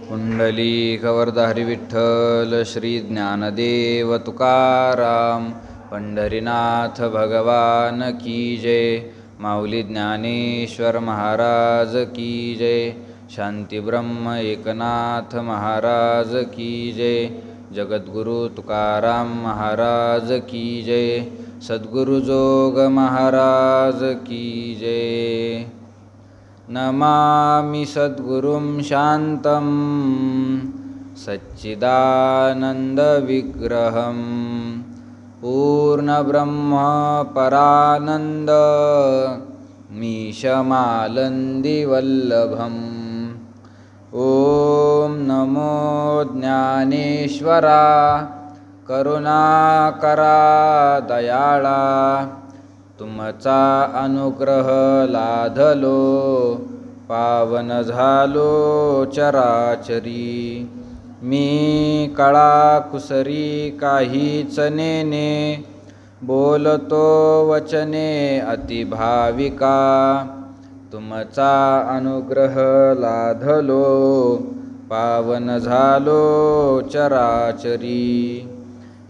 पुंडलीकवरधारी विठ्ठल श्री ज्ञानदेव तुकाराम पंढरीनाथ भगवान की जय। माऊली ज्ञानेश्वर महाराज की जय। शांती ब्रह्म एकनाथ महाराज की जय। जगद्गुरु तुकाराम महाराज की जय। सद्गुरु जोग महाराज की जय। नमामि सद्गुरुं शान्तं सच्चिदानन्दविग्रहं पूर्णब्रह्म परानन्द मीशमालन्दिवल्लभम्। ॐ नमो ज्ञानेश्वरा करुणाकरा दयाळा। तुमचा अनुग्रह लाधलो पावन झालो चराचरी। मी कळा कुसरी काहीच नेने बोलतो वचने अतिभाविका। तुमचा अनुग्रह लाधलो पावन झालो चराचरी।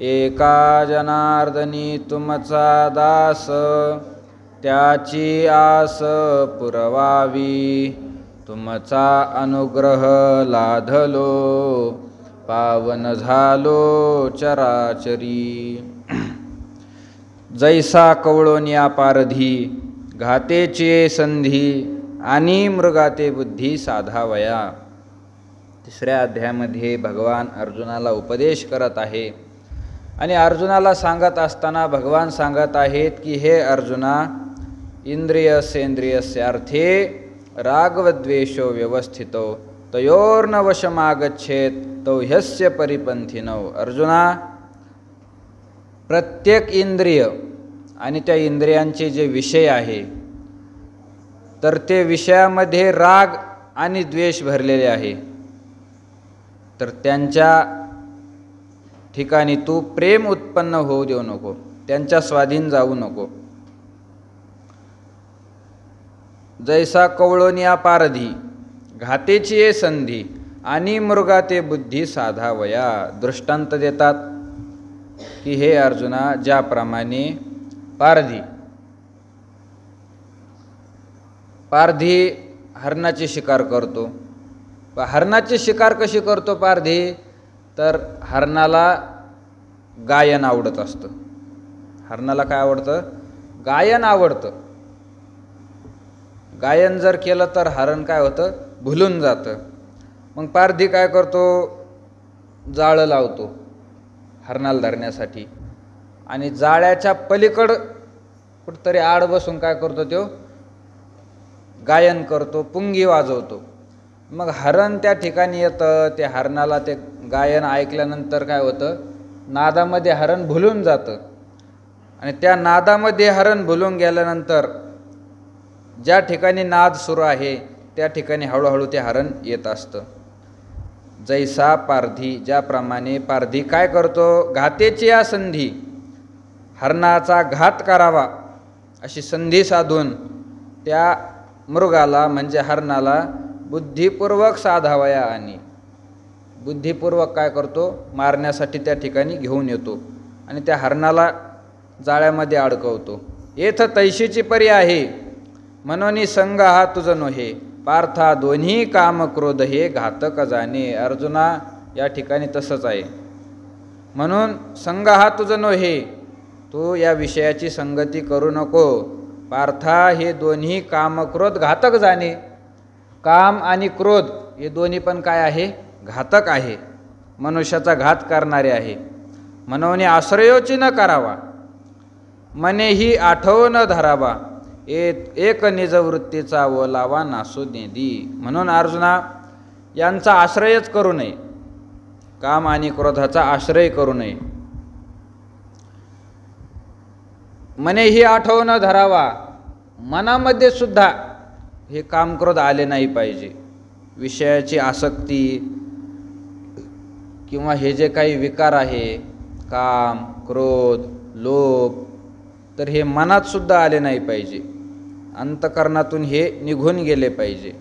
एका जनार्दनी तुमचा दास त्याची आस पुरवावी। तुमचा अनुग्रह लाधलो पावन झालो चराचरी। जैसा कवळोनिया पारधी घातेची संधी आणि मृगाते बुद्धी साधावया। तिसऱ्या अध्यायामध्ये भगवान अर्जुनाला उपदेश करत आहे आणि अर्जुनाला सांगत असताना भगवान सांगत आहेत की हे अर्जुना, इंद्रियसेंद्रियस्यार्थे रागवद्वेषो व्यवस्थितो तयोर्न वशमागच्छेत तौ ह्यस्य परिपंथिनौ। अर्जुना, प्रत्येक इंद्रिय आणि त्या इंद्रियांचे जे विषय आहे तर ते विषयामध्ये राग आणि द्वेष भरलेले आहे, तर त्यांच्या ठिकाणी तू प्रेम उत्पन्न होऊ देऊ नको, त्यांच्या स्वाधीन जाऊ नको। जैसा कवळोनिया पारधी घातेची ये संधी आणि मृगाते बुद्धी साधावया। दृष्टांत देतात की हे अर्जुना, ज्याप्रमाणे पारधी हरणाची शिकार करतो। हरणाची शिकार कशी करतो पारधी? तर हरणाला गायन आवडत असतं। हरणाला काय आवडतं? गायन आवडतं। गायन जर केलं तर हरण काय होतं? भुलून जातं। मग पारधी काय करतो? जाळं लावतो हरणाला धरण्यासाठी आणि जाळ्याच्या पलीकडं कुठंतरी आड बसून काय करतो? तो गायन करतो, पुंगी वाजवतो। मग हरण त्या ठिकाणी येतं, ते हरणाला ते गायन ऐकल्यानंतर काय होतं? नादामध्ये हरण भुलून जातं आणि त्या नादामध्ये हरण भुलून गेल्यानंतर ज्या ठिकाणी नाद सुरू आहे त्या ठिकाणी हळूहळू ते हरण येत असतं। जैसा पारधी, ज्याप्रमाणे पारधी काय करतो? घातेची या संधी, हरणाचा घात करावा अशी संधी साधून त्या मृगाला म्हणजे हरणाला बुद्धिपूर्वक साधावया आणि बुद्धिपूर्वक काय करतो? मारण्यासाठी त्या ठिकाणी घेऊन येतो आणि त्या हरणाला जाळ्यामध्ये अडकवतो। येथ तैशीची परी आहे मनोनी संग हा तुझ नोहे। पार्था दोन्ही काम क्रोध हे घातक जाणे। अर्जुना, या ठिकाणी तसंच आहे। म्हणून संग हा तुझ नोहे, तू या विषयाची संगती करू नको। पार्था, हे दोन्ही काम क्रोध घातक जाणे। काम आणि क्रोध हे दोन्ही पण काय आहे? घातक आहे, मनुष्याचा घात करणारे आहे। मनोने आश्रयोची न करावा, मनेही आठव न धरावा। एक निजवृत्तीचा ओलावा नासू नेदी। म्हणून अर्जुना, यांचा आश्रयच करू नये, काम आणि क्रोधाचा आश्रय करू नये। मनेही आठव न धरावा, मनामध्ये सुद्धा हे काम क्रोध आले नाही पाहिजे। विषयाची आसक्ती किंवा हे जे काही विकार आहे, काम, क्रोध, लोभ, तर हे मनात सुद्धा आले नाही पाहिजे। अंतकरणातून हे निघून गेले पाहिजे।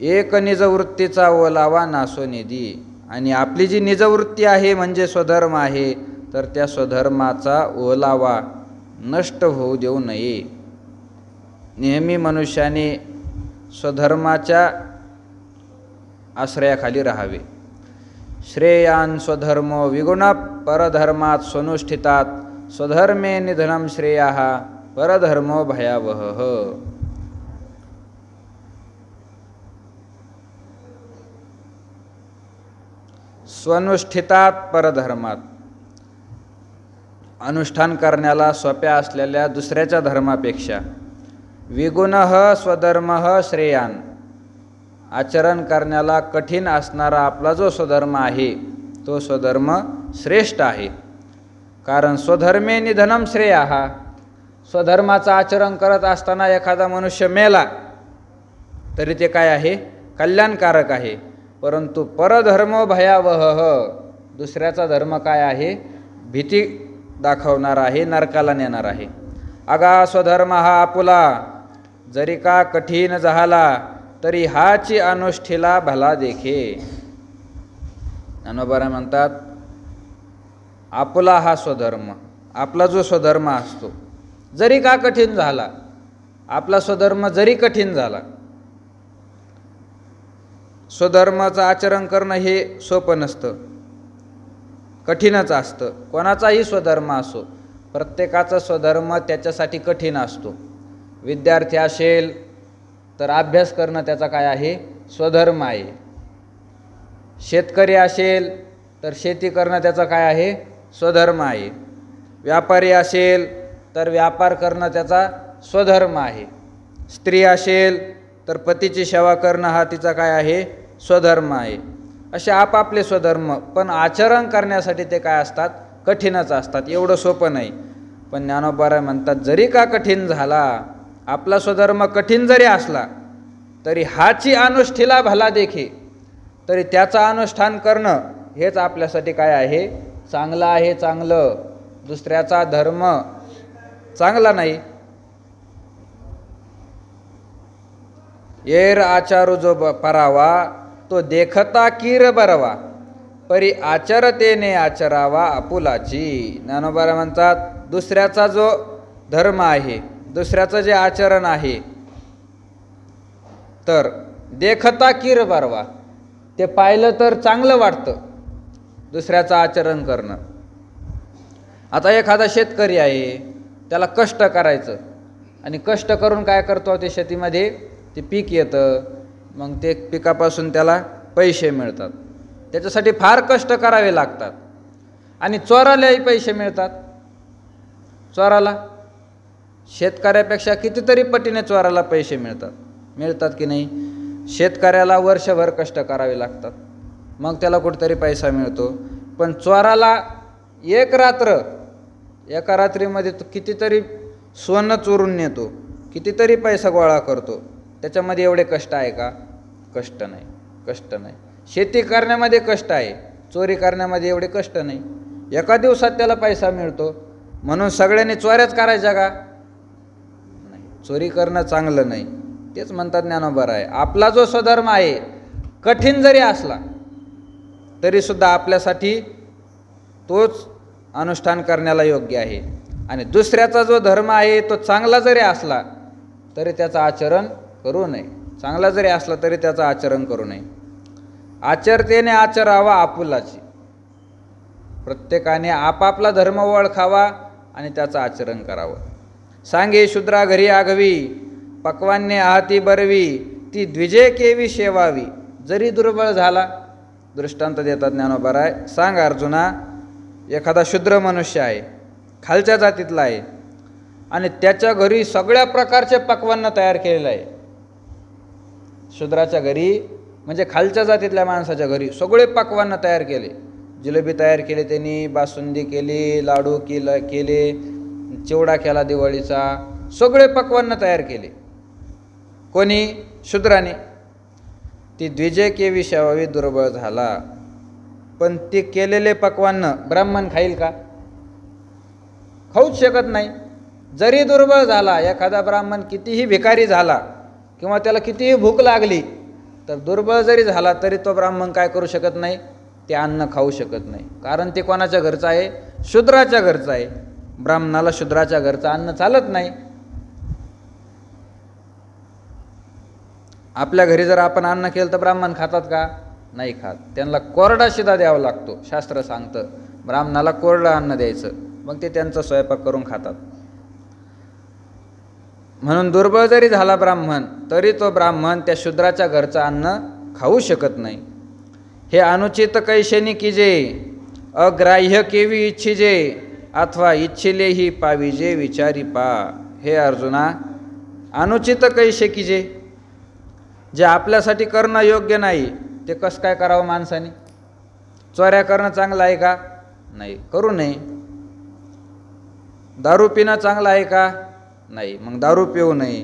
एक निजवृत्तीचा ओलावा नासोनिधी. आणि आपली जी निजवृत्ती आहे म्हणजे स्वधर्म आहे, तर त्या स्वधर्माचा ओलावा नष्ट होऊ देऊ नये. नेहमी मनुष्याने स्वधर्माच्या आश्रयाखाली राहावे. श्रेयान स्वधर्मो विगुण परधर्मात स्वनुष्ठितात स्वधर्मे निधनम श्रेयाः परधर्मो भयावहः. स्वनुष्ठितात परधर्मात, अनुष्ठान करण्याला सोप्या असलेल्या दुसऱ्याच्या धर्मापेक्षा. विगुणः स्वधर्मः श्रेयान, आचरण करण्याला कठीण असणारा आपला जो स्वधर्म आहे तो स्वधर्म श्रेष्ठ आहे. कारण स्वधर्मे निधनम श्रेयाः, स्वधर्माचं आचरण करत असताना एखादा मनुष्य मेला तरी ते काय आहे, कल्याणकारक आहे. परंतु परधर्मो भयावहः, दुसऱ्याचा धर्म काय आहे, भीती दाखवणारा आहे, नरकाला नेणार आहे. अगा स्वधर्म हा आपुला जरी का कठीण झाला तरी हाची अनुष्ठीला भला देखे. ज्ञानोबा म्हणतात आपुला हा स्वधर्म, आपला जो स्वधर्म असतो जरी का कठीण झाला, आपला स्वधर्म जरी कठीण झाला, स्वधर्माचं आचरण करणं हे सोपं नसतं, कठीणच असतं. कोणाचाही स्वधर्म असो, प्रत्येकाचा स्वधर्म त्याच्यासाठी कठीण असतो. विद्यार्थी असेल तर अभ्यास करणं त्याचा काय आहे, स्वधर्म आहे. शेतकरी असेल तर शेती करणं त्याचा काय आहे, स्वधर्म आहे. व्यापारी असेल तर व्यापार करणं त्याचा स्वधर्म आहे. स्त्री असेल तर पतीची सेवा करणं हा तिचा काय आहे, स्वधर्म आहे. असे आपापले स्वधर्म, पण आचरण करण्यासाठी ते काय असतात, कठीणच असतात, एवढं सोपं नाही. पण ज्ञानोबा म्हणतात जरी का कठीण झाला, आपला स्वधर्म कठीण जरी असला तरी हाची अनुष्ठीला भला देखे, तरी त्याचा अनुष्ठान करणं हेच आपल्यासाठी काय आहे, चांगलं आहे. चांगलं, दुसऱ्याचा धर्म चांगला नाही. येर आचारू जो परावा तो देखता कीर बरवा परी आचरतेने आचरावा आपुलाची. ज्ञानोबा म्हणतात दुसऱ्याचा जो धर्म आहे, दुसऱ्याचं जे आचरण आहे, तर देखता कीर बरवा, ते पाहिलं तर चांगलं वाटतं दुसऱ्याचं आचरण करणं. आता एखादा शेतकरी आहे, त्याला कष्ट करायचं आणि कष्ट करून काय करतो, ते शेतीमध्ये ते पीक येतं, मग ते पिकापासून त्याला पैसे मिळतात. त्याच्यासाठी फार कष्ट करावे लागतात आणि चोरालाही पैसे मिळतात. चोराला शेतकऱ्यापेक्षा कितीतरी पटीने चोराला पैसे मिळतात की नाही. शेतकऱ्याला वर्षभर कष्ट करावे लागतात, मग त्याला कुठेतरी पैसा मिळतो. पण चोराला एका रात्रीमध्ये तो कितीतरी सोनं चोरून नेतो, कितीतरी पैसा गोळा करतो. त्याच्यामध्ये एवढे कष्ट आहे का? कष्ट नाही. शेती करण्यामध्ये कष्ट आहे, चोरी करण्यामध्ये एवढे कष्ट नाही. एका दिवसात त्याला पैसा मिळतो, म्हणून सगळ्यांनी चोऱ्याच करायच्या का? नाही, चोरी करणं चांगलं नाही. तेच म्हणतात ज्ञानोबा आहे, आपला जो स्वधर्म आहे कठीण जरी असला तरीसुद्धा आपल्यासाठी तोच अनुष्ठान करण्याला योग्य आहे. आणि दुसऱ्याचा जो धर्म आहे तो चांगला जरी असला तरी त्याचं आचरण करू नये. चांगला जरी असला तरी त्याचं आचरण करू नये. आचरतेने आचरावा आपुलाची, प्रत्येकाने आपापला धर्म ओळखावा आणि त्याचं आचरण करावं. सांगे शूद्रा घरी आगवी पक्वान्ने आहाती बरवी ती द्विजय केवी शेवावी. जरी दुर्बळ झाला, दृष्टांत देतात ज्ञानोबा राय, सांग अर्जुना, एखादा शूद्र मनुष्य आहे, खालच्या जातीतला आहे आणि त्याच्या घरी सगळ्या प्रकारचे पक्वान्न तयार केलेलं आहे. शूद्राच्या घरी म्हणजे खालच्या जातीतल्या माणसाच्या घरी सगळे पक्वान्न तयार केले. जिलेबी तयार केली त्यांनी, बासुंदी केली, लाडू केले, चिवडा केला दिवाळीचा, सगळे पक्वान्न तयार केले. कोणी? शूद्राने. ती द्विजय केवी शेवावी, दुर्बळ झाला. पण ते केलेले पक्वान्न ब्राह्मण खाईल का? खाऊच शकत नाही. जरी दुर्बळ झाला, एखादा ब्राह्मण कितीही भिकारी झाला किंवा त्याला कितीही भूक लागली तर दुर्बळ जरी झाला तरी तो ब्राह्मण काय करू शकत नाही, ते अन्न खाऊ शकत नाही. कारण ते कोणाच्या घरचं आहे, शूद्राच्या घरचं आहे. ब्राह्मणाला शूद्राच्या घरचं अन्न चालत नाही. आपल्या घरी जर आपण अन्न केलं तर ब्राह्मण खातात का, नाही खात. त्यांना कोरडा शिधा द्यावा लागतो. शास्त्र सांगतं ब्राह्मणाला कोरडं अन्न द्यायचं, मग ते त्यांचा स्वयंपाक करून खातात. म्हणून दुर्बळ जरी झाला ब्राह्मण तरी तो ब्राह्मण त्या शूद्राच्या घरचं अन्न खाऊ शकत नाही. हे अनुचित कैशेनी कीजे, अग्राह्य केवी इच्छिजे, अथवा इच्छिलेही पाविजे विचारी पा. हे अर्जुना, अनुचित कैशे कीजे, जे आपल्यासाठी करणं योग्य नाही ते कसं काय करावं माणसाने. चोऱ्या करणं चांगलं आहे का, नाही, करू नये. दारू पिणं चांगलं आहे का, नाही, मग दारू पिऊ नये.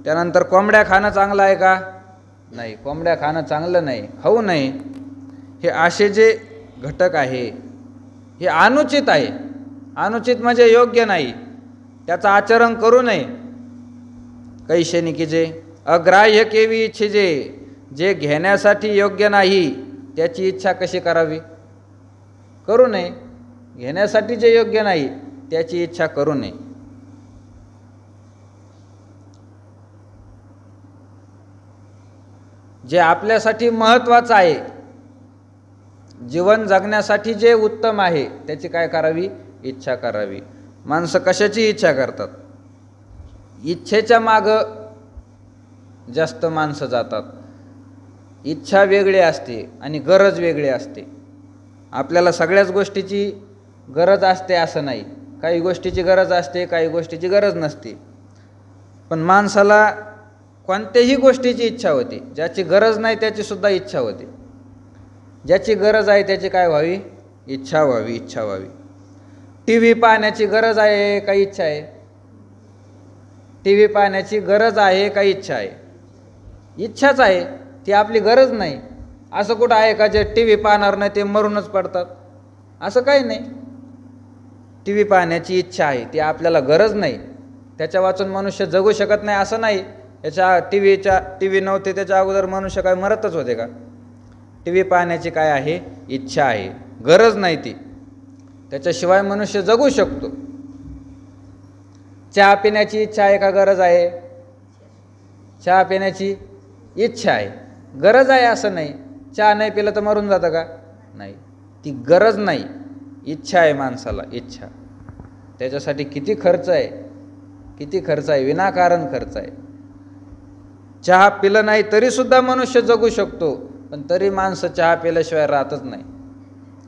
त्यानंतर कोंबड्या खाणं चांगलं आहे का, नाही, कोंबड्या खाणं चांगलं नाही, खाऊ नये. हे असे जे घटक आहे हे अनुचित आहे. अनुचित म्हणजे योग्य नाही, त्याचं आचरण करू नये. कैशेनी कीजे, अग्राह्य केवी इच्छिजे, जे घेण्यासाठी योग्य नाही त्याची इच्छा कशी करावी, करू नये. घेण्यासाठी जे योग्य नाही त्याची इच्छा करू नये. जे आपल्यासाठी महत्त्वाचं आहे, जीवन जगण्यासाठी जे उत्तम आहे त्याची काय करावी, इच्छा करावी. माणसं कशाची इच्छा करतात, इच्छेच्या मागं जास्त माणसं जातात. इच्छा वेगळी असते आणि गरज वेगळी असते. आपल्याला सगळ्याच गोष्टीची गरज असते असं नाही. काही गोष्टीची गरज असते, काही गोष्टीची गरज नसते. पण माणसाला कोणत्याही गोष्टीची इच्छा होती. ज्याची गरज नाही त्याची सुद्धा इच्छा होते. ज्याची गरज आहे त्याची काय व्हावी, इच्छा व्हावी, इच्छा व्हावी. टी व्ही पाहण्याची गरज आहे का इच्छा आहे, टी व्ही पाहण्याची गरज आहे का इच्छा आहे, इच्छाच आहे, ती आपली गरज नाही. असं कुठं आहे का जे टी व्ही पाहणार नाही ते मरूनच पडतात, असं काही नाही. टी व्ही पाहण्याची इच्छा आहे, ती आपल्याला गरज नाही. त्याच्या वाचून मनुष्य जगू शकत नाही असं नाही. याच्या टी व्ही नव्हते त्याच्या अगोदर मनुष्य काय मरतच होते का. टी व्ही पाहण्याची काय आहे, इच्छा आहे, गरज नाही ती. त्याच्याशिवाय मनुष्य जगू शकतो. चहा पिण्याची इच्छा आहे का गरज आहे, चहा पिण्याची इच्छा आहे, गरज आहे असं नाही. चहा नाही पिलं तर मरून जातं का, नाही, ती गरज नाही, इच्छा आहे माणसाला, इच्छा. त्याच्यासाठी किती खर्च आहे, किती खर्च आहे, विनाकारण खर्च आहे. चहा पिलं नाही तरीसुद्धा मनुष्य जगू शकतो, पण तरी माणसं चहा पिल्याशिवाय राहतच नाही,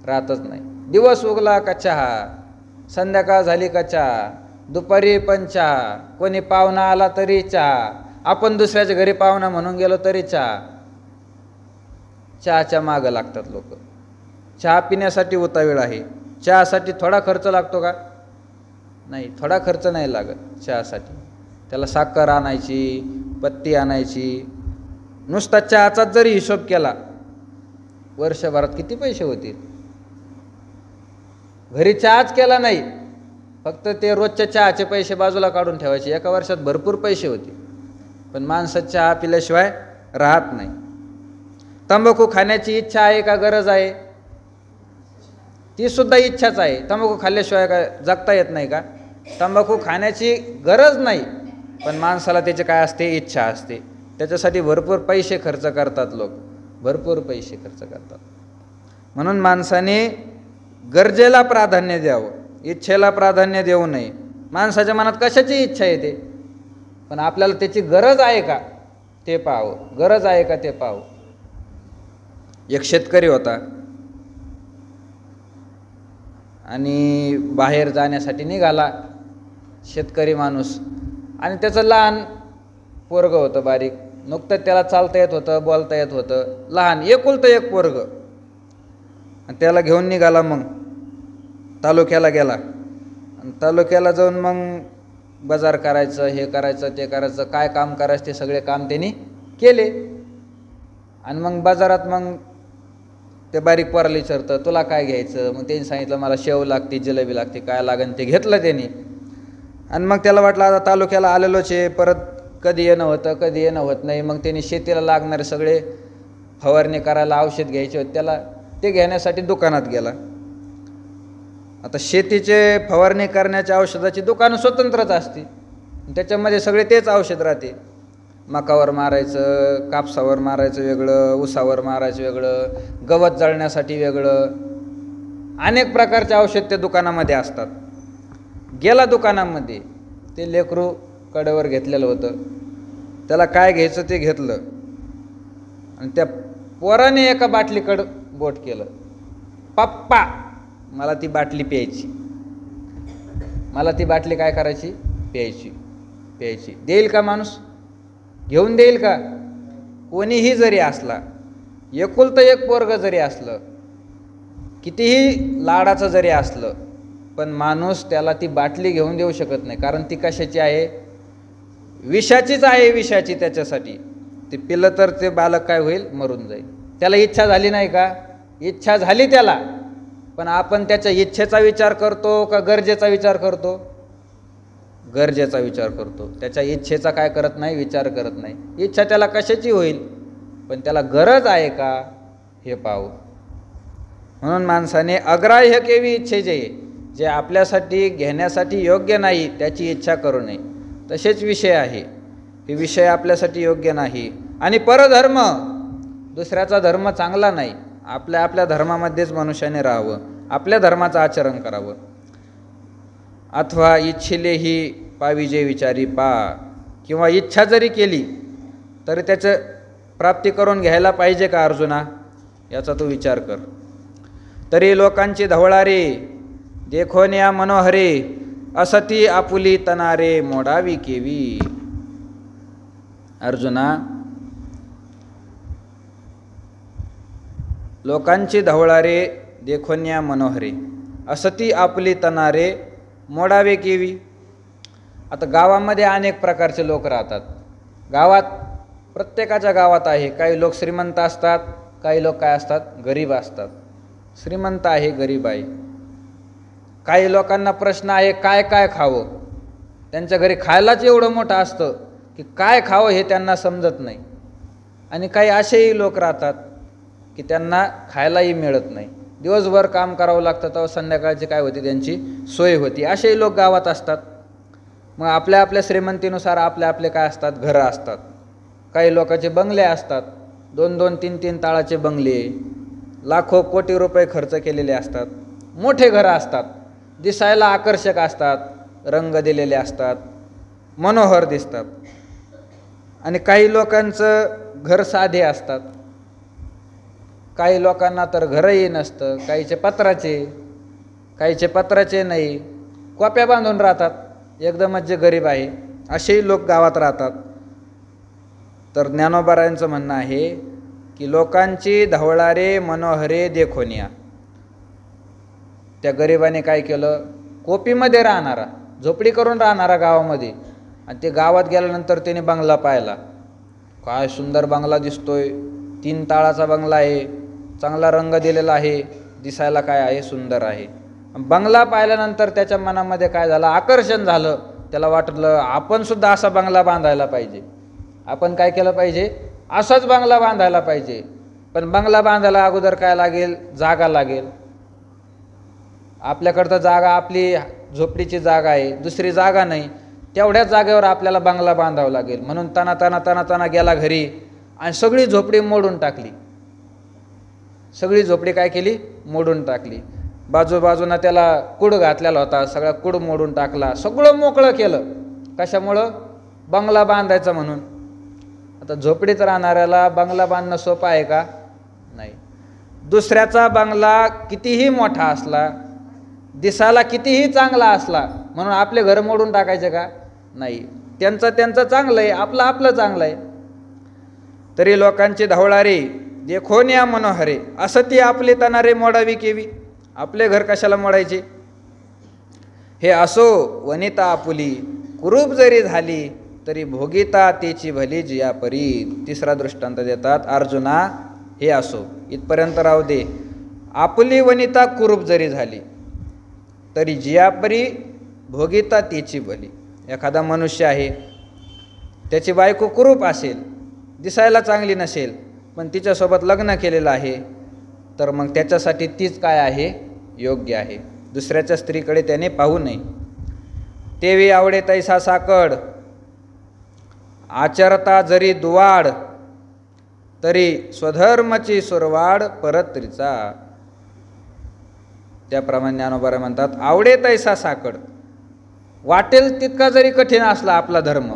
राहतच नाही. दिवस उगला का चहा, संध्याकाळ झाली का चहा, दुपारी पण चहा, कोणी पाहुणा आला तरी चहा, आपण दुसऱ्याच्या घरी पाहुणा म्हणून गेलो तरी चहा. चहाच्या मागं लागतात लोक. चहा पिण्यासाठी उतावीळ आहे. चहासाठी थोडा खर्च लागतो का, नाही, थोडा खर्च नाही लागत चहासाठी. त्याला साखर आणायची, पत्ती आणायची. नुसता चहाचाच जरी हिशोब केला वर्षभरात किती पैसे होतील. घरी चहाच केला नाही, फक्त ते रोजच्या चहाचे पैसे बाजूला काढून ठेवायचे, एका वर्षात भरपूर पैसे होते. पण माणसं चहा पिल्याशिवाय राहत नाही. तंबाखू खाण्याची इच्छा आहे का गरज आहे, ती सुद्धा इच्छाच आहे. तंबाखू खाल्ल्याशिवाय काय जगता येत नाही का. तंबाखू खाण्याची गरज नाही, पण माणसाला त्याची काय असते, इच्छा असते. त्याच्यासाठी भरपूर पैसे खर्च करतात लोक, भरपूर पैसे खर्च करतात. म्हणून माणसाने गरजेला प्राधान्य द्यावं, इच्छेला प्राधान्य देऊ नये. माणसाच्या मनात कशाची इच्छा येते, पण आपल्याला त्याची गरज आहे का ते पाहावं, गरज आहे का ते पाहावं. एक शेतकरी होता आणि बाहेर जाण्यासाठी निघाला शेतकरी माणूस, आणि त्याचं लहान पोरगं होतं, बारीक. नुकतंच त्याला चालता येत होतं, बोलता येत होतं, लहान एकुलतं एक पोरगं. आणि त्याला घेऊन निघाला. मग तालुक्याला गेला आणि तालुक्याला जाऊन मग बाजार करायचं, हे करायचं, ते करायचं, काय काम करायचं ते सगळे काम त्यांनी केले. आणि मग बाजारात मग ते बारीक पोराला विचारतं, तुला काय घ्यायचं. मग त्यांनी सांगितलं, मला शेव लागते, जिलेबी लागते, काय लागेल ते घेतलं त्यांनी. आणि मग त्याला वाटलं आता तालुक्याला आलेलोच आहे, परत कधी येणं होतं कधी येणं होत नाही. मग त्यांनी शेतीला लागणारे सगळे फवारणी करायला औषध घ्यायचे होते त्याला, ते घेण्यासाठी दुकानात गेला. आता शेतीचे फवारणी करण्याच्या औषधाची दुकानं स्वतंत्रच असते, त्याच्यामध्ये सगळे तेच औषध राहते. मकावर मारायचं, कापसावर मारायचं वेगळं, ऊसावर मारायचं वेगळं, गवत जळण्यासाठी वेगळं, अनेक प्रकारचे औषध त्या दुकानामध्ये असतात. गेला दुकानामध्ये, ते लेकरू कडेवर घेतलेलं होतं, त्याला काय घ्यायचं ते घेतलं आणि त्या पोराने एका बाटलीकडं बोट केलं. पप्पा मला ती बाटली प्यायची, मला ती बाटली काय करायची, प्यायची. देईल का माणूस, घेऊन देईल का? कोणीही जरी असला, एकुलतं एक पोरग जरी असलं, कितीही लाडाचं जरी असलं, पण माणूस त्याला ती बाटली घेऊन देऊ शकत नाही. कारण ती कशाची आहे, विषाचीच आहे, विषाची. त्याच्यासाठी ते पिलं तर ते बालक काय होईल, मरून जाईल. त्याला इच्छा झाली नाही का, इच्छा झाली त्याला, पण आपण त्याच्या इच्छेचा विचार करतो का गरजेचा विचार करतो? गरजेचा विचार करतो. त्याच्या इच्छेचा काय करत नाही, विचार करत नाही. इच्छा त्याला कशाची होईल, पण त्याला गरज आहे का हे पाहू. म्हणून माणसाने अग्राह्य केवी इच्छे जे आपल्यासाठी घेण्यासाठी योग्य नाही त्याची इच्छा करू नये. तसेच विषय आहे, हे विषय आपल्यासाठी योग्य नाही. आणि परधर्म, दुसऱ्याचा धर्म चांगला नाही, आपल्या धर्मामध्येच मनुष्याने राहावं, आपल्या धर्माचं आचरण करावं. अथवा इच्छिलेही पाविजे विचारी पा, किंवा इच्छा जरी केली तरी त्याचं प्राप्ती करून घ्यायला पाहिजे का अर्जुना, याचा तू विचार कर. तरी लोकांची धवळारे देखोन्या मनोहरे, असती आपुली तनारे मोडावी केवी. अर्जुना, लोकांची धवळारे देखोन्या मनोहरे, असती आपुली तनारे मोडावे केवी. आता गावामध्ये अनेक प्रकारचे लोक राहतात. गावात, प्रत्येकाच्या गावात आहे, काही लोक श्रीमंत असतात, काही लोक काय असतात, गरीब असतात. श्रीमंत आहे, गरीब आहे. काही लोकांना प्रश्न आहे काय काय खावं, त्यांच्या घरी खायलाच एवढं मोठं असतं की काय खावं हे त्यांना समजत नाही. आणि काही असेही लोक राहतात की त्यांना खायलाही मिळत नाही, दिवसभर काम करावं लागतं, तेव्हा संध्याकाळची काय होती, त्यांची सोय होती. असेही लोक गावात असतात. मग आपल्या आपल्या श्रीमंतीनुसार आपले काय असतात, घरं असतात. काही लोकांचे बंगले असतात, 2-2, 3-3 ताळाचे बंगले, लाखो कोटी रुपये खर्च केलेले असतात. मोठे घरं असतात, दिसायला आकर्षक असतात, रंग दिलेले असतात, मनोहर दिसतात. आणि काही लोकांचं घर साधे असतात, काही लोकांना तर घरही नसतं, काहीचे पत्राचे नाही, कोप्या बांधून राहतात, एकदमच जे गरीब आहे असेही लोक गावात राहतात. तर ज्ञानोबारायांचं म्हणणं आहे की लोकांची धवळारे मनोहरे देखोनिया. त्या गरिबाने काय केलं, कोपीमध्ये राहणारा, झोपडी करून राहणारा गावामध्ये, आणि ते गावात गेल्यानंतर त्याने बंगला पाहिला. काय सुंदर बंगला दिसतोय, 3 ताळाचा बंगला आहे, चांगला रंग दिलेला आहे, दिसायला काय आहे, सुंदर आहे. बंगला पाहिल्यानंतर त्याच्या मनामध्ये काय झालं, आकर्षण झालं. त्याला वाटलं आपण सुद्धा असा बंगला बांधायला पाहिजे, आपण काय केलं पाहिजे, असाच बंगला बांधायला पाहिजे. पण बंगला बांधायला अगोदर काय लागेल, जागा लागेल. आपल्याकडं जागा, आपली झोपडीची जागा आहे, दुसरी जागा नाही, तेवढ्याच जागेवर आपल्याला बंगला बांधावा लागेल. म्हणून ताना गेला घरी आणि सगळी झोपडी मोडून टाकली. सगळी झोपडी काय केली, मोडून टाकली. बाजूबाजूनं त्याला कुड घातलेला होता, सगळा कुड मोडून टाकला, सगळं मोकळं केलं. कशामुळं, बंगला बांधायचा म्हणून. आता झोपडीत राहणाऱ्याला बंगला बांधणं सोपं आहे का, नाही. दुसऱ्याचा बंगला कितीही मोठा असला, दिसायला कितीही चांगला असला, म्हणून आपले घर मोडून टाकायचे का, नाही. त्यांचं चांगलं आहे, आपलं चांगलं आहे. तरी लोकांची धवळारे देखोन्या मनोहरे, असती आपली तनारे मोडावी केवी. आपले घर कशाला मोडायचे. हे असो वनिता आपुली, कुरूप जरी झाली तरी भोगिता तेची भली जिया परी. तिसरा दृष्टांत देतात, अर्जुना हे असो, इथपर्यंत राहू दे. आपुली वनिता कुरूप जरी झाली तरी जियापरी भोगिता तेची भली. एखादा मनुष्य आहे, त्याची बायको कुरूप असेल, दिसायला चांगली नसेल, पण तिच्यासोबत लग्न केलेलं आहे, तर मग त्याच्यासाठी तीच काय आहे, योग्य आहे. दुसऱ्याच्या स्त्रीकडे त्याने पाहू नये. तेवी आवडे तैसा साकड, आचरता जरी दुवाड, तरी स्वधर्माची सुरवाड परत्रीचा. त्याप्रमाणे ज्ञानोबा म्हणतात, आवडे तैसा साकड, वाटेल तितका जरी कठीण असला आपला धर्म,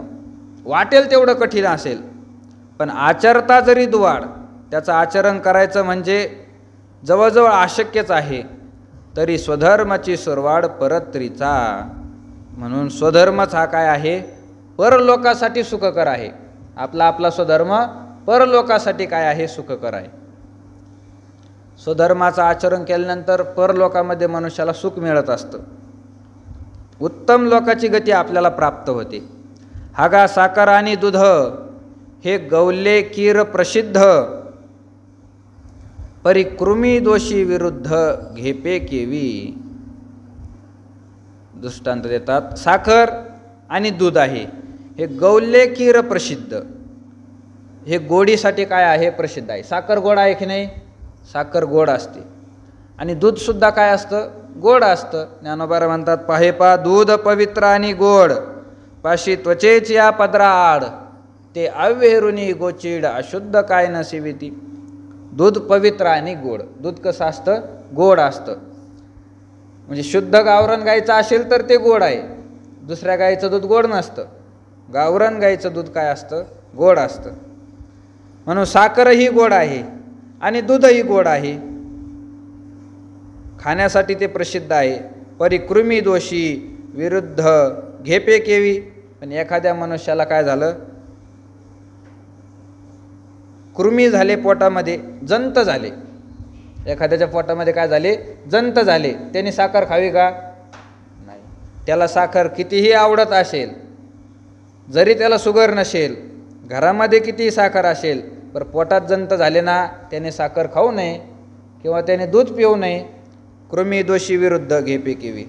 वाटेल तेवढं कठीण असेल, पण आचरता जरी दुवाड, त्याचं आचरण करायचं म्हणजे जवळजवळ अशक्यच आहे, तरी स्वधर्माची सुरवाड परत्रीचा. म्हणून स्वधर्मच हा काय आहे, परलोकासाठी सुखकर आहे. आपला स्वधर्म परलोकासाठी काय आहे, सुखकर आहे. स्वधर्माचं आचरण केल्यानंतर परलोकामध्ये मनुष्याला सुख मिळत असतं, उत्तम लोकाची गती आपल्याला प्राप्त होते. हागा साखर आणि दूध हे गौले कीर प्रसिद्ध, परिकृमी दोषी विरुद्ध घेपे केवी. दृष्टांत देतात, साखर आणि दूध आहे हे गौले कीर प्रसिद्ध, हे गोडीसाठी काय आहे, प्रसिद्ध आहे. साखर गोड आहे की नाही, साखर गोड असते, आणि दूधसुद्धा काय असतं, गोड असतं. ज्ञानोबा म्हणतात, पाहे पा दूध पवित्र आणि गोड, पाशी त्वचेची या पदरा आड, ते अव्हेरुनी गोचीड अशुद्ध काय नसिविती. दूध पवित्र आणि गोड. दूध कसं असतं, गोड असतं. म्हणजे शुद्ध गावरान गाईचं असेल तर ते गोड आहे, दुसऱ्या गाईचं दूध गोड नसतं. गावरान गाईचं दूध काय असतं, गोड असतं. म्हणून साखरही गोड आहे आणि दूधही गोड आहे, खाण्यासाठी ते प्रसिद्ध आहे. परिकृमी दोषी विरुद्ध घेपे केवी. पण एखाद्या मनुष्याला काय झालं, कृमी झाले पोटामध्ये, जंत झाले, एखाद्याच्या पोटामध्ये काय झाले, जंत झाले, त्याने साखर खावी का, नाही. त्याला साखर कितीही आवडत असेल, जरी त्याला शुगर नसेल, घरामध्ये कितीही साखर असेल, पण पोटात जंत झाले ना, त्याने साखर खाऊ नये किंवा त्याने दूध पिऊ नये. कृमी दोषी विरुद्ध घेपे केवी.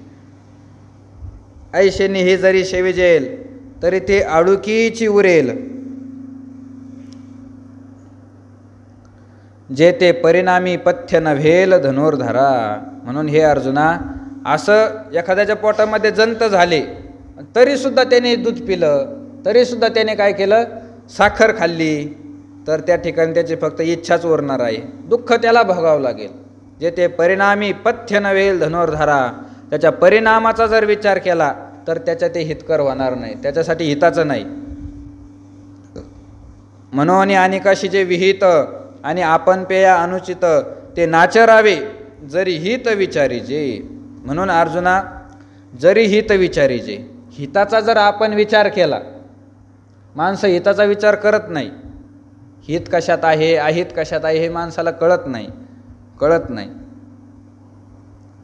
ऐशेनी हे जरी शेविजेल, तरी ते आडुकीची उरेल, जे ते परिणामी पथ्य नव्हेल धनुर्धरा. म्हणून हे अर्जुना, असं एखाद्याच्या पोटामध्ये जंत झाले, तरीसुद्धा त्याने दूध पिलं, तरीसुद्धा त्याने काय केलं, साखर खाल्ली, तर त्या ठिकाणी त्याची फक्त इच्छाच उरणार आहे, दुःख त्याला भोगावं लागेल. जे ते परिणामी पथ्य नव्हेल धनुर्धरा, त्याच्या परिणामाचा जर विचार केला तर त्याच्या ते हितकर होणार नाही, त्याच्यासाठी हिताचं नाही. मनोनी अनिकाशी जे विहित आणि आपण पेया अनुचित, ते नाचरावे जरी हित विचारीजे. म्हणून अर्जुना, जरी हित विचारीजे, हिताचा जर आपण विचार केला, माणसं हिताचा विचार करत नाही. हित कशात आहे, अहित कशात आहे हे माणसाला कळत नाही.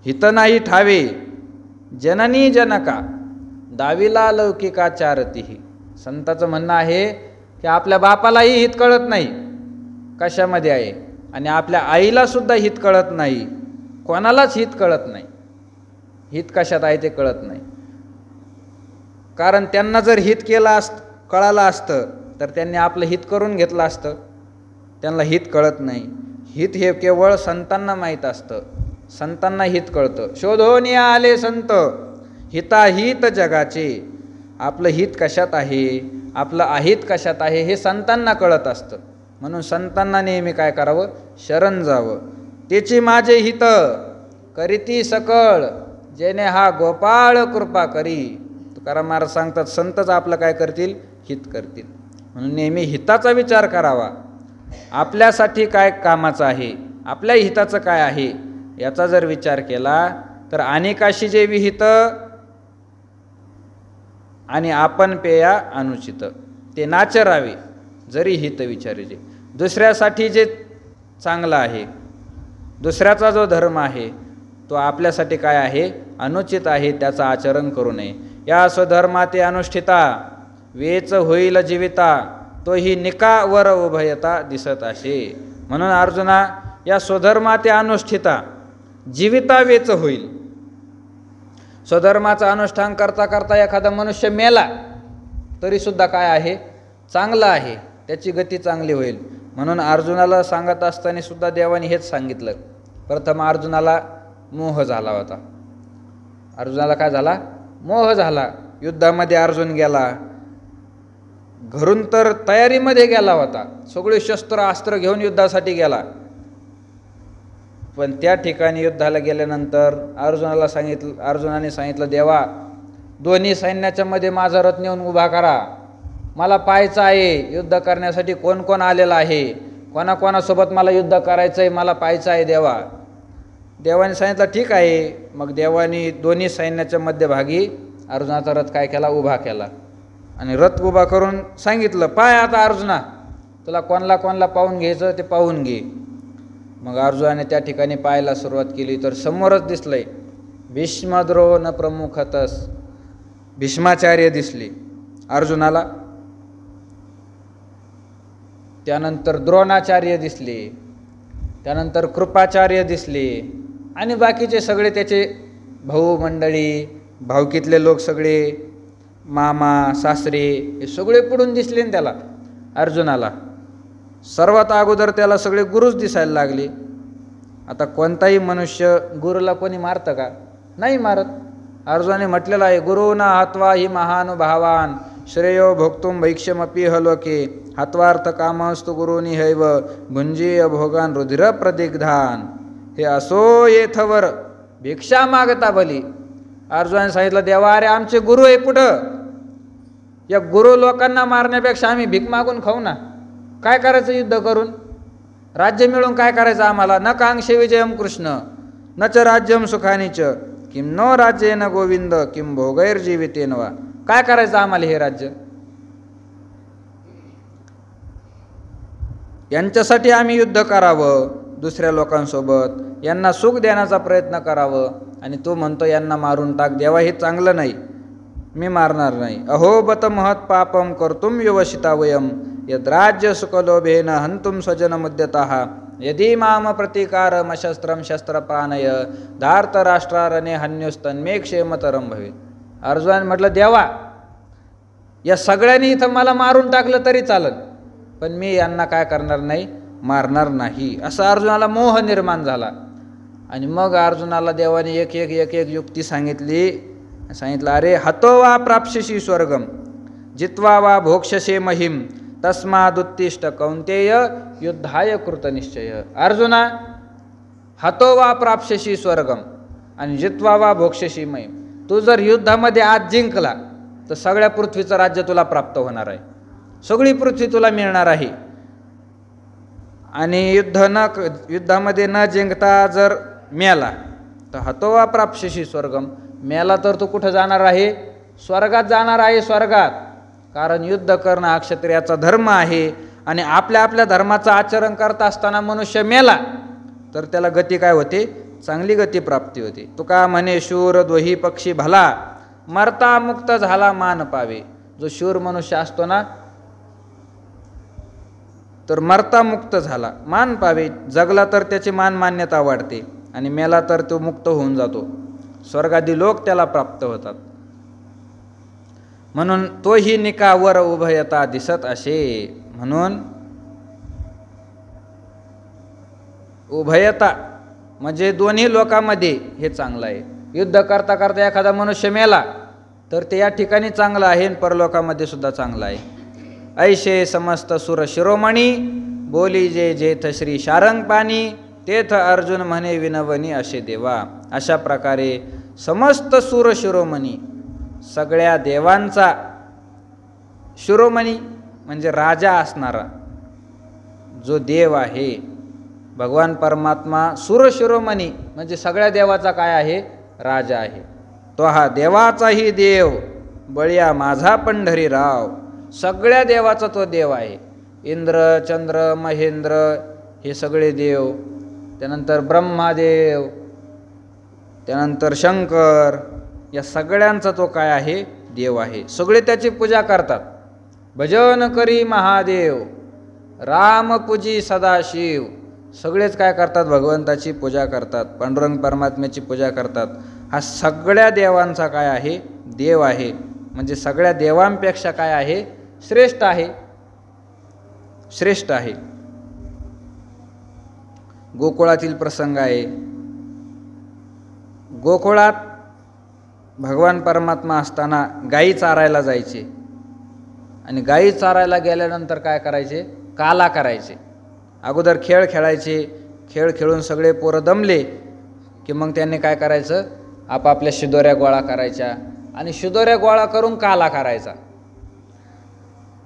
हित नाही ठावे जननी जनका, दाविला लौकिका चारतीही. संताचं म्हणणं आहे की आपल्या बापालाही हित कळत नाही कशामध्ये आहे, आणि आपल्या आईला सुद्धा हित कळत नाही, कोणालाच हित कळत नाही. हित कशात आहे ते कळत नाही. कारण त्यांना जर हित कळालं असतं तर त्यांनी आपलं हित करून घेतलं असतं. त्यांना हित कळत नाही. हित हे केवळ संतांना माहीत असतं, संतांना हित कळतं. शोधोनी आले संत हिताहित जगाचे. आपलं हित कशात आहे, आपलं अहित कशात आहे हे संतांना कळत असतं. म्हणून संतांना नेहमी काय करावं, शरण जावं. त्याची माझे हित करीती सकळ, जेने हा गोपाळ कृपा करी. तुकाराम महाराज सांगतात, संतच आपलं काय करतील, हित करतील. म्हणून नेहमी हिताचा विचार करावा. आपल्यासाठी काय कामाचं आहे, आपल्या हिताचं काय आहे याचा जर विचार केला तर अनेकाशी जे विहित आणि आपण पेया अनुचित, ते नाचरावे जरी हित विचारीजे. दुसऱ्यासाठी जे चांगलं आहे, दुसऱ्याचा जो धर्म आहे तो आपल्यासाठी काय आहे, अनुचित आहे, त्याचं आचरण करू नये. या स्वधर्माते अनुष्ठिता वेच होईल जीविता, तोही निका वर उभयता दिसत असे. म्हणून अर्जुना, या स्वधर्माते अनुष्ठिता जीविता वेच होईल. स्वधर्माचं अनुष्ठान करता करता एखादा मनुष्य मेला तरीसुद्धा काय आहे, चांगला आहे, त्याची गती चांगली होईल. म्हणून अर्जुनाला सांगत असताना सुद्धा देवाने हेच सांगितलं. प्रथम अर्जुनाला मोह झाला होता. अर्जुनाला काय झाला? मोह झाला. युद्धामध्ये अर्जुन गेला, घरून तर तयारीमध्ये गेला होता, सगळे शस्त्र अस्त्र घेऊन युद्धासाठी गेला. पण त्या ठिकाणी युद्धाला गेल्यानंतर अर्जुनाने सांगितलं, देवा दोन्ही सैन्याच्या मध्ये माझा रथ नेऊन उभा करा, मला पाहायचं आहे युद्ध करण्यासाठी कोण कोण आलेलं आहे, कोणाकोणासोबत मला युद्ध करायचं आहे, मला पाहायचं आहे देवा. देवाने सांगितलं ठीक आहे. मग देवाने दोन्ही सैन्याच्या मध्यभागी अर्जुनाचा रथ काय केला? उभा केला. आणि रथ उभा करून सांगितलं, पाय आता अर्जुना, तुला कोणला पाहून घ्यायचं ते पाहून घे. मग अर्जुनाने त्या ठिकाणी पाहायला सुरुवात केली तर समोरच दिसलंय भीष्मद्रो न प्रमुखतस, भीष्माचार्य दिसले अर्जुनाला. त्यानंतर द्रोणाचार्य दिसले, त्यानंतर कृपाचार्य दिसले आणि बाकीचे सगळे त्याचे भाऊ मंडळी, भावकीतले लोक सगळे, मामा सासरे, हे सगळे पुढून दिसले त्याला अर्जुनाला. सर्वात अगोदर त्याला सगळे गुरुच दिसायला लागले. आता कोणताही मनुष्य गुरुला कोणी मारतं का? नाही मारत. अर्जुनाने म्हटलेलं आहे, गुरुना हत्वा हि महानुभावान श्रेयो भोक्तुम भैक्ष्यमपि हलोके हत्वार्थ कामस्तु गुरुनी हैव भुंजीय भोगान रुधिर प्रदिग्धान. हे असो येथवर भिक्षा मागता भली. अर्जुनाने सांगितलं, देवा अरे आमचे गुरु आहे पुढं, या गुरु लोकांना मारण्यापेक्षा आम्ही भीक मागून खाऊ ना. काय करायचं युद्ध करून? राज्य मिळून काय करायचं आम्हाला? न कांक्षे विजयम कृष्ण न च राज्यम सुखानीच किम नो राज्येन गोविंद किम भोगैर्जीवितेन वा. काय करायचं आम्हाला हे राज्य? यांच्यासाठी आम्ही युद्ध करावं दुसऱ्या लोकांसोबत, यांना सुख देण्याचा प्रयत्न करावं, आणि तो म्हणतो यांना मारून टाक. देवा हे चांगलं नाही, मी मारणार नाही. अहो बत महत् पापम कर्तुम युवशिता वयम यद राज्य सुखलोभेन हंतुम स्वजन मुद्यतः यदि माम प्रतिकारम शस्त्रम शस्त्रप्राणय धार्त राष्ट्रारणे हन्युस्तन्मे क्षेमतरम भवेत. अर्जुनाने म्हटलं, देवा या सगळ्यांनी इथं मला मारून टाकलं तरी चालत, पण मी यांना काय करणार नाही? मारणार नाही. असा अर्जुनाला मोह निर्माण झाला. आणि मग अर्जुनाला देवाने एक युक्ती सांगितलं, अरे हतो वा प्राप्स्यसि स्वर्गम जित्वा वा भोक्षसे महिम तस्मादुत्तिष्ठ कौंतेय युद्धाय कृतनिश्चय. अर्जुना, हतो वा प्राप्स्यसि स्वर्गम आणि जित्वा वा भोक्षसी महिम. तू जर युद्धामध्ये आज जिंकला तर सगळ्या पृथ्वीचं राज्य तुला प्राप्त होणार आहे, सगळी पृथ्वी तुला मिळणार आहे. आणि युद्धामध्ये न जिंकता जर मेला तर हतो वा प्राप्स्यसि स्वर्गम, मेला तर तू कुठं जाणार आहे? स्वर्गात जाणार आहे, स्वर्गात. कारण युद्ध करणं हा क्षत्रियाचा धर्म आहे. आणि आपल्या आपल्या धर्माचं आचरण करत असताना मनुष्य मेला तर त्याला गती काय होते? चांगली गती प्राप्ती होते. तुका म्हणे शूर दोही पक्षी भला मरता मुक्त झाला मान पावे. जो शूर मनुष्य असतो ना तर मरता मुक्त झाला मान पावे. जगला तर त्याची मान मान्यता वाढते आणि मेला तर तो मुक्त होऊन जातो, स्वर्गादी लोक त्याला प्राप्त होतात. म्हणून तोही निकावर उभयता दिसत असे. म्हणून उभयता म्हणजे दोन्ही लोकांमध्ये हे चांगलं आहे. युद्ध करता करता एखादा मनुष्य मेला तर ते या ठिकाणी चांगलं आहे आणि परलोकामध्ये सुद्धा चांगलं आहे. ऐशे समस्त सुर शिरोमणी बोली जे जेथ श्री शारंग पाणी तेथ अर्जुन म्हणे विनवनी असे देवा. अशा प्रकारे समस्त सुर शिरोमणी, सगळ्या देवांचा शिरोमणी म्हणजे राजा असणारा जो देव आहे भगवान परमात्मा, सुर शिरोमणी म्हणजे सगळ्या देवाचा काय आहे? राजा आहे. तो हा देवाचाही देव बळिया माझा पंढरीराव. सगळ्या देवाचा तो देव आहे. इंद्र चंद्र महेंद्र हे सगळे देव, त्यानंतर ब्रह्मादेव, त्यानंतर शंकर, या सगळ्यांचा तो काय आहे? देव आहे. सगळे त्याची पूजा करतात. भजन करी महादेव राम पूजी सदाशिव. सगळेच काय करतात? भगवंताची पूजा करतात, पांडुरंग परमात्म्याची पूजा करतात. हा सगळ्या देवांचा काय आहे? देव आहे. म्हणजे सगळ्या देवांपेक्षा काय आहे? श्रेष्ठ आहे. श्रेष्ठ आहे. गोकुळातील प्रसंग आहे. गोकुळात भगवान परमात्मा असताना गायी चारायला जायचे आणि गायी चारायला गेल्यानंतर काय करायचे? काला करायचे. अगोदर खेळ खेळायचे, खेळ खेळून सगळे पोरं दमले की मग त्यांनी काय करायचं? आपापल्या शिदोऱ्या गोळा करायच्या आणि शिदोऱ्या गोळा करून काला करायचा.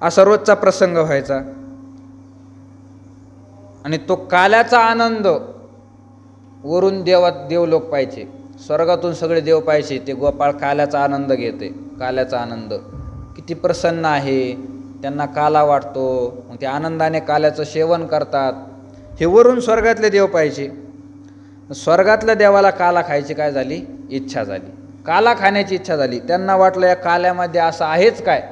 असा रोजचा प्रसंग व्हायचा. आणि तो काल्याचा आनंद वरून देव लोक पाहिजे, स्वर्गातून सगळे देव पाहिजे. ते गोपाळ काल्याचा आनंद घेते. काल्याचा आनंद किती प्रसन्न आहे, त्यांना काला वाटतो. मग ते आनंदाने काल्याचं सेवन करतात. हे वरून स्वर्गातले देव पाहिजे. स्वर्गातल्या देवाला काला खायची काय झाली? इच्छा झाली. काला खाण्याची इच्छा झाली. त्यांना वाटलं या काल्यामध्ये असं आहेच काय,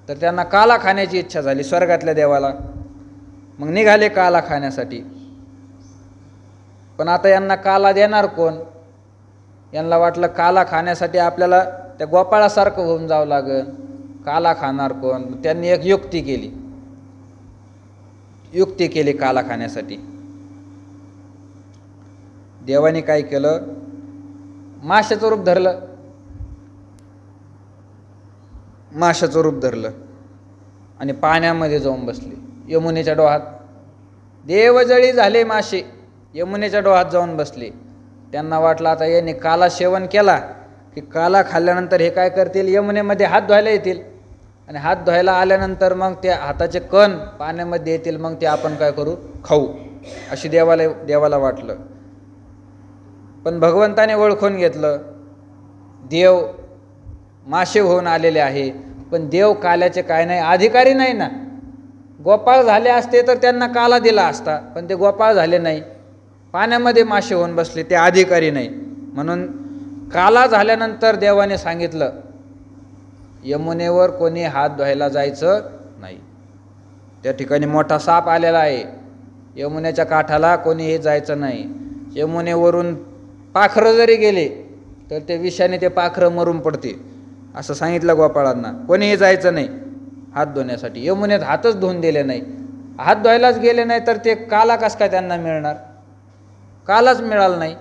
तर त्यांना काला खाण्याची इच्छा झाली स्वर्गातल्या देवाला. मग निघाले काला खाण्यासाठी. पण आता यांना काला देणार कोण? यांना वाटलं काला खाण्यासाठी आपल्याला त्या गोपाळासारखं होऊन जावं लागेल. काला खाणार कोण? त्यांनी एक युक्ती केली काला खाण्यासाठी. देवाने काय केलं? माशाचं रूप धरलं. माशाचं रूप धरलं आणि पाण्यामध्ये जाऊन बसले यमुनेच्या डोहात. देवजळी झाले मासे, यमुनेच्या डोहात जाऊन बसले. त्यांना वाटलं आता यांनी काला सेवन केला की काला खाल्ल्यानंतर हे काय करतील? यमुनेमध्ये हात धुवायला येतील आणि हात धुवायला आल्यानंतर मग ते हाताचे कण पाण्यामध्ये येतील. मग ते आपण काय करू? खाऊ, अशी देवाला वाटलं. पण भगवंताने ओळखून घेतलं देव मासे होऊन आलेले आहे. पण देव काल्याचे काय नाही, अधिकारी नाही ना. गोपाळ झाले असते तर त्यांना काला दिला असता, पण ते गोपाळ झाले नाही, पाण्यामध्ये मासे होऊन बसले, ते अधिकारी नाही. म्हणून काला झाल्यानंतर देवाने सांगितलं यमुनेवर कोणी हात धुवायला जायचं नाही. त्या ठिकाणी मोठा साप आलेला आहे, यमुनेच्या काठाला कोणीही जायचं नाही. यमुनेवरून पाखरं जरी गेले तर ते विषाने ते पाखरं मरून पडते, असं सांगितलं गोपाळांना. कोणीही जायचं नाही हात धुण्यासाठी. यमुनेत हातच धुवून दिले नाही. हात धुवायलाच गेले नाही तर ते काला कसं काय त्यांना मिळणार? कालाच मिळाला नाही.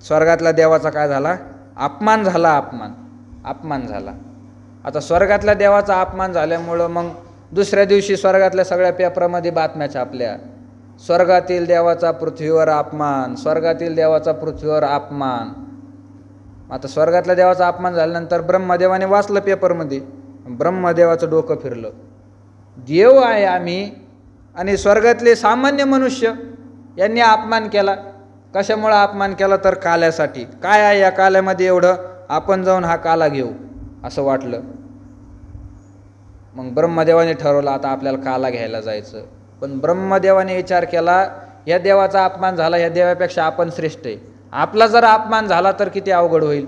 स्वर्गातल्या देवाचा काय झाला? अपमान झाला. अपमान झाला. आता स्वर्गातल्या देवाचा अपमान झाल्यामुळं मग दुसऱ्या दिवशी स्वर्गातल्या सगळ्या पेपरामध्ये बातम्या छापल्या. स्वर्गातील देवाचा पृथ्वीवर अपमान, स्वर्गातील देवाचा पृथ्वीवर अपमान. आता स्वर्गातल्या देवाचा अपमान झाल्यानंतर ब्रह्मदेवाने वाचलं पेपरमध्ये. ब्रह्मदेवाचं डोकं फिरलं. देव आहे आम्ही आणि स्वर्गातले सामान्य मनुष्य यांनी अपमान केला. कशामुळं अपमान केला? तर काल्यासाठी. काय आहे या काल्यामध्ये एवढं? आपण जाऊन हा काला घेऊ, असं वाटलं. मग ब्रह्मदेवाने ठरवलं आता आपल्याला काला घ्यायला जायचं. पण ब्रह्मदेवाने विचार केला या देवाचा अपमान झाला, या देवापेक्षा आपण श्रेष्ठ आहे. आपला जर अपमान झाला तर किती अवघड होईल.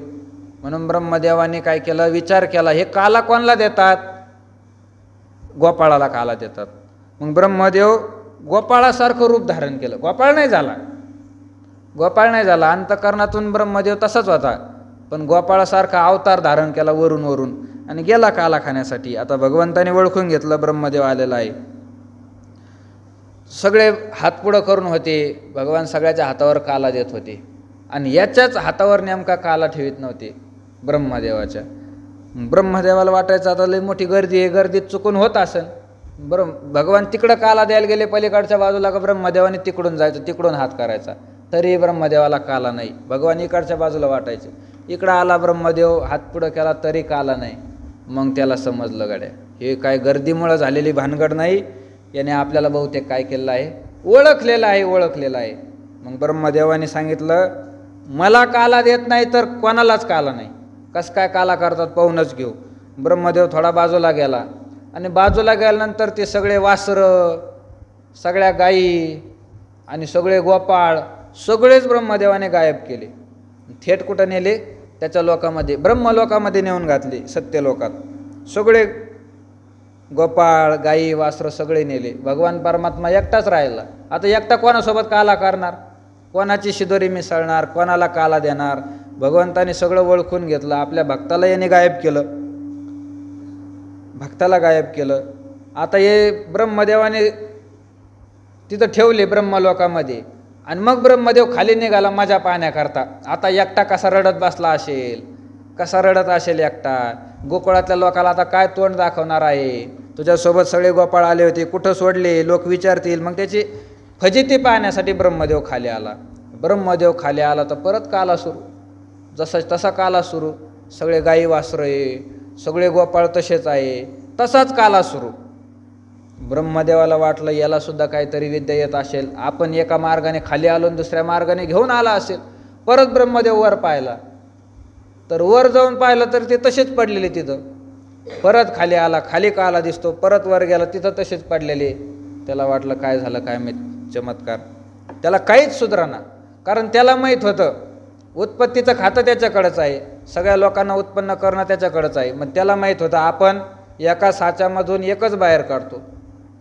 म्हणून ब्रह्मदेवाने काय केलं? विचार केला हे काला कोणाला देतात? गोपाळाला काला देतात. मग ब्रह्मदेव गोपाळासारखं रूप धारण केलं. गोपाळ नाही झाला. अंतःकरणातून ब्रह्मदेव तसाच होता, पण गोपाळासारखा अवतार धारण केला वरून आणि गेला काला खाण्यासाठी. आता भगवंताने ओळखून घेतलं ब्रह्मदेव आलेला आहे. सगळे हात पुढं करून होते. भगवान सगळ्याच्या हातावर काला देत होते आणि याच्याच हातावर नेमका काला ठेवीत नव्हते ब्रह्मदेवाच्या. ब्रह्मदेवाला वाटायचं आता लई मोठी गर्दी आहे, गर्दीत चुकून होत असेल. भगवान तिकडं काला द्यायला गेले पलीकडच्या बाजूला का ब्रह्मदेवाने तिकडून जायचं, तिकडून हात करायचा, तरी ब्रह्मदेवाला काला नाही. भगवान इकडच्या बाजूला वाटायचे. इकडं आला ब्रह्मदेव, हात पुढं केला तरी काला नाही. मग त्याला समजलं गड्या हे काय गर्दीमुळं झालेली भानगड नाही, याने आपल्याला बहुतेक काय केलेलं आहे? ओळखलेलं आहे. मग ब्रह्मदेवाने सांगितलं मला काला देत नाही तर कोणालाच काला नाही. कसं काय काला करतात पाहूनच घेऊ. ब्रह्मदेव थोडा बाजूला गेला आणि बाजूला गेल्यानंतर ते सगळे वासरं, सगळ्या गायी आणि सगळे गोपाळ सगळेच ब्रह्मदेवाने गायब केले. थेट कुठं नेले? त्याच्या लोकामध्ये, ब्रह्मलोकामध्ये नेऊन घातले. सत्यलोकात सगळे गोपाळ गायी वासरं सगळे नेले. भगवान परमात्मा एकटाच राहिला. आता एकटा कोणासोबत काला करणार? कोणाची शिदोरी मिसळणार? कोणाला काला देणार? भगवंताने सगळं ओळखून घेतलं. आपल्या भक्ताला याने गायब केलं. आता हे ब्रह्मदेवाने तिथं ठेवले ब्रह्मलोकामध्ये आणि मग ब्रह्मदेव खाली निघाला मजा पाहण्याकरता. आता एकटा कसा रडत बसला असेल, कसा रडत असेल एकटा. गोकुळातल्या लोकाला आता काय तोंड दाखवणार आहे. तुझ्यासोबत सगळे गोपाळ आले होते, कुठं सोडले लोक विचारतील. मग त्याची फजिती पाहण्यासाठी ब्रह्मदेव खाली आला. ब्रह्मदेव खाली आला तर परत काला सुरू, जसा तसा काला सुरू. सगळे गाई वासरं आहे, सगळे गोपाळ तसेच आहे, तसाच काला सुरू. ब्रह्मदेवाला वाटलं याला सुद्धा काहीतरी विद्या येत असेल. आपण एका मार्गाने खाली आलो आणि दुसऱ्या मार्गाने घेऊन आला असेल. परत ब्रह्मदेव वर पाहिला तर वर जाऊन पाहिलं तर ते तसेच पडलेले तिथं. परत खाली आला, खाली काला दिसतो. परत वर गेला, तिथं तसेच पडलेले. त्याला वाटलं काय झालं काय माहीत चमत्कार. त्याला काहीच सुधारणा, कारण त्याला माहीत होतं उत्पत्तीचं खातं त्याच्याकडेच आहे, सगळ्या लोकांना उत्पन्न करणं त्याच्याकडेच आहे. मग त्याला माहीत होतं आपण एका साच्यामधून एकच बाहेर काढतो.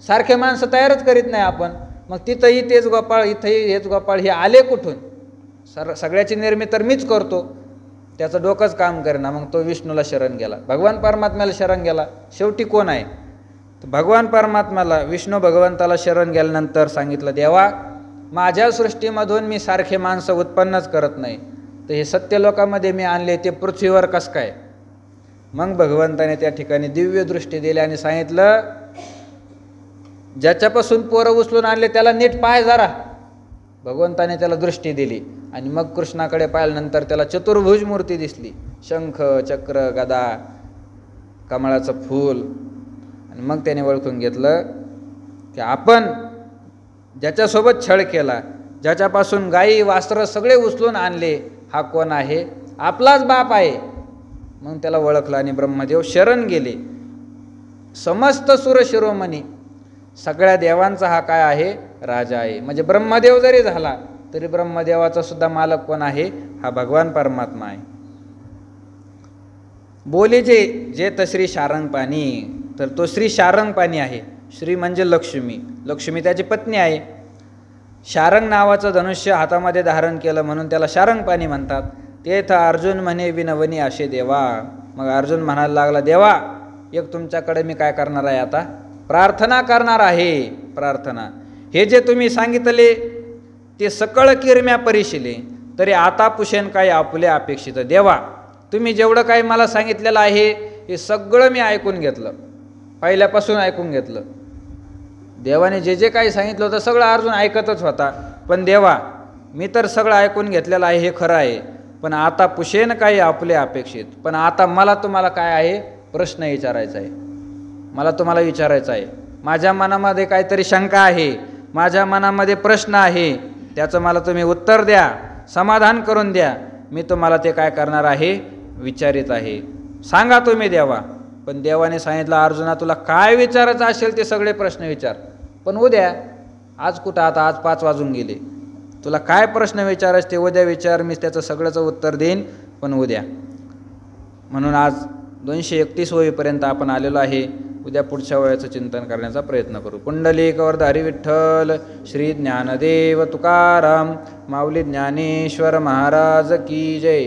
सारखे माणसं तयारच करीत नाही आपण. मग तिथंही तेच गोपाळ, इथंही हेच गोपाळ, हे आले कुठून. सगळ्याची निर्मिती तर मीच करतो. त्याचं डोकंच काम करेना. मग तो विष्णूला शरण गेला, भगवान परमात्म्याला शरण गेला. शेवटी कोण आहे तर भगवान परमात्म्याला, विष्णू भगवंताला शरण गेल्यानंतर सांगितलं, देवा माझ्या सृष्टीमधून मी सारखे माणसं उत्पन्नच करत नाही, तर हे सत्यलोकामध्ये मी आणले ते पृथ्वीवर कसं काय. मग भगवंताने त्या ठिकाणी दिव्य दृष्टी दिली आणि सांगितलं, ज्याच्यापासून पोरं उचलून आणले त्याला नीट पाय जरा. भगवंताने त्याला दृष्टी दिली आणि मग कृष्णाकडे पाहिल्यानंतर त्याला चतुर्भुज मूर्ती दिसली. शंख, चक्र, गदा, कमळाचं फूल. आणि मग त्याने ओळखून घेतलं की आपण ज्याच्यासोबत छळ केला, ज्याच्यापासून गाई वासरं सगळे उचलून आणले, हा कोण आहे, आपलाच बाप आहे. मग त्याला ओळखलं आणि ब्रह्मदेव शरण गेले. समस्त सुर शिरोमणी, सगळ्या देवांचा हा काय आहे, राजा आहे. म्हणजे ब्रह्मदेव जरी झाला तरी ब्रह्मदेवाचा सुद्धा मालक कोण आहे, हा भगवान परमात्मा आहे. बोले जे तश्री शारंगपाणी, तर तो श्री शारंगपाणी आहे. श्री म्हणजे लक्ष्मी, लक्ष्मी त्याची पत्नी आहे. शारंग नावाचं धनुष्य हातामध्ये धारण केलं म्हणून त्याला शारंगपाणी म्हणतात. तेथ अर्जुन म्हणे विनवनी असे देवा. मग अर्जुन म्हणायला लागला, देवा एक तुमच्याकडे मी काय करणार आहे, आता प्रार्थना करणार आहे. प्रार्थना, हे जे तुम्ही सांगितले ते सकळ किरम्या परिशिले, तरी आता पुशेन काय आपले अपेक्षित. देवा तुम्ही जेवढं काही मला सांगितलेलं आहे हे सगळं मी ऐकून घेतलं, पहिल्यापासून ऐकून घेतलं. देवाने जे जे काही सांगितलं होतं सगळं अर्जुन ऐकतच होता. पण देवा मी तर सगळं ऐकून घेतलेलं आहे हे खरं आहे, पण आता पुशेन काही आपले अपेक्षित. पण आता मला तुम्हाला काय आहे, प्रश्न विचारायचा आहे. मला तुम्हाला विचारायचं आहे. माझ्या मनामध्ये काहीतरी शंका आहे, माझ्या मनामध्ये प्रश्न आहे, त्याचं मला तुम्ही उत्तर द्या, समाधान करून द्या. मी तुम्हाला ते काय करणार आहे, विचारित आहे. सांगा तुम्ही देवा. पण देवाने सांगितलं, अर्जुना तुला काय विचारायचं असेल ते सगळे प्रश्न विचार, पण उद्या. आज कुठं, आता आज 5 वाजून गेले. तुला काय प्रश्न विचारायचे ते उद्या विचार, मी त्याचं सगळंच उत्तर देईन, पण उद्या. म्हणून आज 231 होईपर्यंत आपण आलेलो आहे. उद्या पुढच्या वयाचं चिंतन करण्याचा प्रयत्न करू. पुंडलिक वरद हरी विठ्ठल, श्री ज्ञानदेव तुकाराम, माऊली ज्ञानेश्वर महाराज की जय.